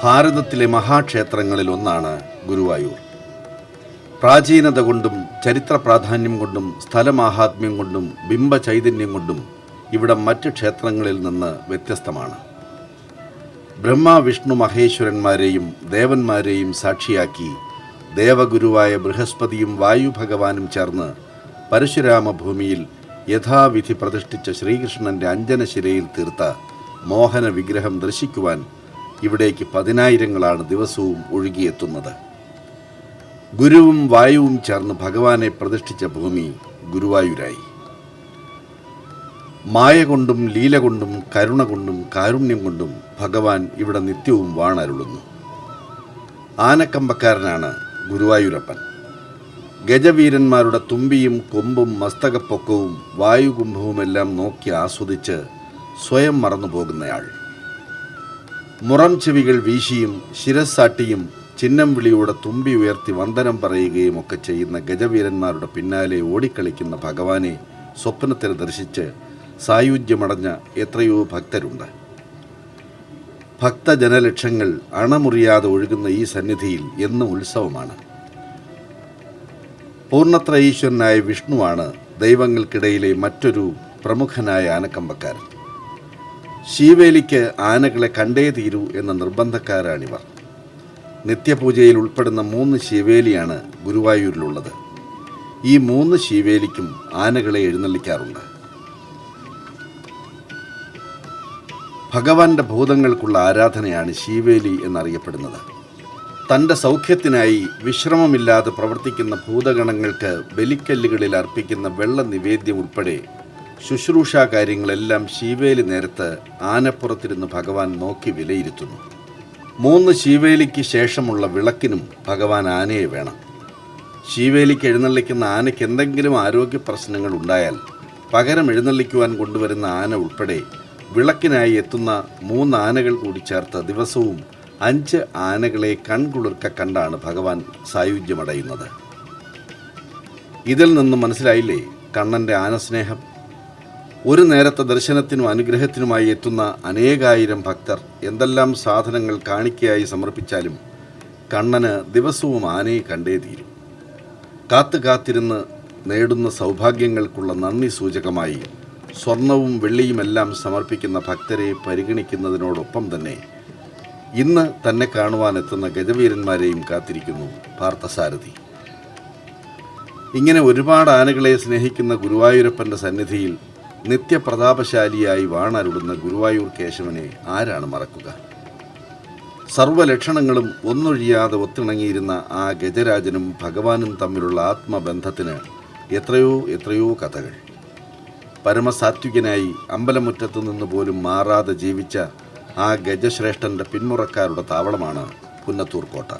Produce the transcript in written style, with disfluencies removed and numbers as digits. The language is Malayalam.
ഭാരതത്തിലെ മഹാക്ഷേത്രങ്ങളിൽ ഒന്നാണ് ഗുരുവായൂർ. പ്രാചീനത കൊണ്ടും ചരിത്ര പ്രാധാന്യം കൊണ്ടും സ്ഥലമാഹാത്മ്യം കൊണ്ടും ബിംബചൈതന്യം കൊണ്ടും ഇവിടം മറ്റ് ക്ഷേത്രങ്ങളിൽ നിന്ന് വ്യത്യസ്തമാണ്. ബ്രഹ്മ വിഷ്ണു മഹേശ്വരന്മാരെയും ദേവന്മാരെയും സാക്ഷിയാക്കി ദേവഗുരുവായ ബൃഹസ്പതിയും വായു ഭഗവാനും ചേർന്ന് പരശുരാമ ഭൂമിയിൽ യഥാവിധി പ്രതിഷ്ഠിച്ച ശ്രീകൃഷ്ണൻ്റെ അഞ്ജനശിലയിൽ തീർത്ത മോഹന വിഗ്രഹം ദർശിക്കുവാൻ ഇവിടേക്ക് പതിനായിരങ്ങളാണ് ദിവസവും ഒഴുകിയെത്തുന്നത്. ഗുരുവും വായുവും ചേർന്ന് ഭഗവാനെ പ്രതിഷ്ഠിച്ച ഭൂമി ഗുരുവായൂരായി. മായ കൊണ്ടും ലീല കൊണ്ടും കരുണ കൊണ്ടും കാരുണ്യം കൊണ്ടും ഭഗവാൻ ഇവിടെ നിത്യവും വാണരുളുന്നു. ആനക്കമ്പക്കാരനാണ് ഗുരുവായൂരപ്പൻ. ഗജവീരന്മാരുടെ തുമ്പിയും കൊമ്പും മസ്തകപ്പൊക്കവും വായുകുംഭവുമെല്ലാം നോക്കി ആസ്വദിച്ച് സ്വയം മറന്നുപോകുന്നയാൾ. മുറം ചെവികൾ വീശിയും ശിരസ്സാട്ടിയും ചിഹ്നം വിളിയോടെ തുമ്പി ഉയർത്തി വന്ദനം പറയുകയും ഒക്കെ ചെയ്യുന്ന ഗജവീരന്മാരുടെ പിന്നാലെ ഓടിക്കളിക്കുന്ന ഭഗവാനെ സ്വപ്നത്തിൽ ദർശിച്ച് സായുജ്യമടഞ്ഞ എത്രയോ ഭക്തരുണ്ട്. ഭക്തജനലക്ഷങ്ങൾ അണമുറിയാതെ ഒഴുകുന്ന ഈ സന്നിധിയിൽ എന്നും ഉത്സവമാണ്. പൂർണ്ണത്ര ഈശ്വരനായ വിഷ്ണുവാണ് ദൈവങ്ങൾക്കിടയിലെ മറ്റൊരു പ്രമുഖനായ ആനക്കമ്പക്കാരൻ. ശീവേലിക്ക് ആനകളെ കണ്ടേ തീരൂ എന്ന നിർബന്ധക്കാരാണിവർ. നിത്യപൂജയിൽ ഉൾപ്പെടുന്ന 3 ശീവേലിയാണ് ഗുരുവായൂരിലുള്ളത്. ഈ 3 ശീവേലിക്കും ആനകളെ എഴുന്നള്ളിക്കാറുണ്ട്. ഭഗവാന്റെ ഭൂതങ്ങൾക്കുള്ള ആരാധനയാണ് ശീവേലി എന്നറിയപ്പെടുന്നത്. തൻ്റെ സൗഖ്യത്തിനായി വിശ്രമമില്ലാതെ പ്രവർത്തിക്കുന്ന ഭൂതഗണങ്ങൾക്ക് ബലിക്കല്ലുകളിൽ അർപ്പിക്കുന്ന വെള്ള നിവേദ്യം ഉൾപ്പെടെ ശുശ്രൂഷാ കാര്യങ്ങളെല്ലാം ശീവേലി നേരത്ത് ആനപ്പുറത്തിരുന്ന് ഭഗവാൻ നോക്കി വിലയിരുത്തുന്നു. 3 ശീവേലിക്ക് ശേഷമുള്ള വിളക്കിനും ഭഗവാൻ ആനയെ വേണം. ശീവേലിക്ക് എഴുന്നള്ളിക്കുന്ന ആനയ്ക്ക് എന്തെങ്കിലും ആരോഗ്യ പ്രശ്നങ്ങൾ ഉണ്ടായാൽ പകരം എഴുന്നള്ളിക്കുവാൻ കൊണ്ടുവരുന്ന ആന ഉൾപ്പെടെ വിളക്കിനായി എത്തുന്ന 3 ആനകൾ കൂടി ചേർത്ത് ദിവസവും 5 ആനകളെ കൺകുളിർക്ക കണ്ടാണ് ഭഗവാൻ സായുജ്യമടയുന്നത്. ഇതിൽ നിന്നും മനസ്സിലായില്ലേ കണ്ണൻ്റെ ആനസ്നേഹം? ഒരു നേരത്തെ ദർശനത്തിനും അനുഗ്രഹത്തിനുമായി എത്തുന്ന അനേകായിരം ഭക്തർ എന്തെല്ലാം സാധനങ്ങൾ കാണിക്കയായി സമർപ്പിച്ചാലും കണ്ണന് ദിവസവും ആനയെ കണ്ടേ തീരും. കാത്തിരുന്ന് നേടുന്ന സൗഭാഗ്യങ്ങൾക്കുള്ള നന്ദി സൂചകമായി സ്വർണവും വെള്ളിയുമെല്ലാം സമർപ്പിക്കുന്ന ഭക്തരെ പരിഗണിക്കുന്നതിനോടൊപ്പം തന്നെ ഇന്ന് തന്നെ കാണുവാനെത്തുന്ന ഗജവീരന്മാരെയും കാത്തിരിക്കുന്നു പാർത്ഥസാരഥി. ഇങ്ങനെ ഒരുപാട് ആനകളെ സ്നേഹിക്കുന്ന ഗുരുവായൂരപ്പൻ്റെ സന്നിധിയിൽ നിത്യപ്രതാപശാലിയായി വാണരുളുന്ന ഗുരുവായൂർ കേശവനെ ആരാണ് മറക്കുക? സർവ്വലക്ഷണങ്ങളും ഒന്നൊഴിയാതെ ഒത്തിണങ്ങിയിരുന്ന ആ ഗജരാജനും ഭഗവാനും തമ്മിലുള്ള ആത്മബന്ധത്തിന് എത്രയോ കഥകൾ. പരമസാത്വികനായി അമ്പലമുറ്റത്തു നിന്ന് പോലും മാറാതെ ജീവിച്ച ആ ഗജശ്രേഷ്ഠൻ്റെ പിന്മുറക്കാരുടെ താവളമാണ് പുന്നത്തൂർ കോട്ട.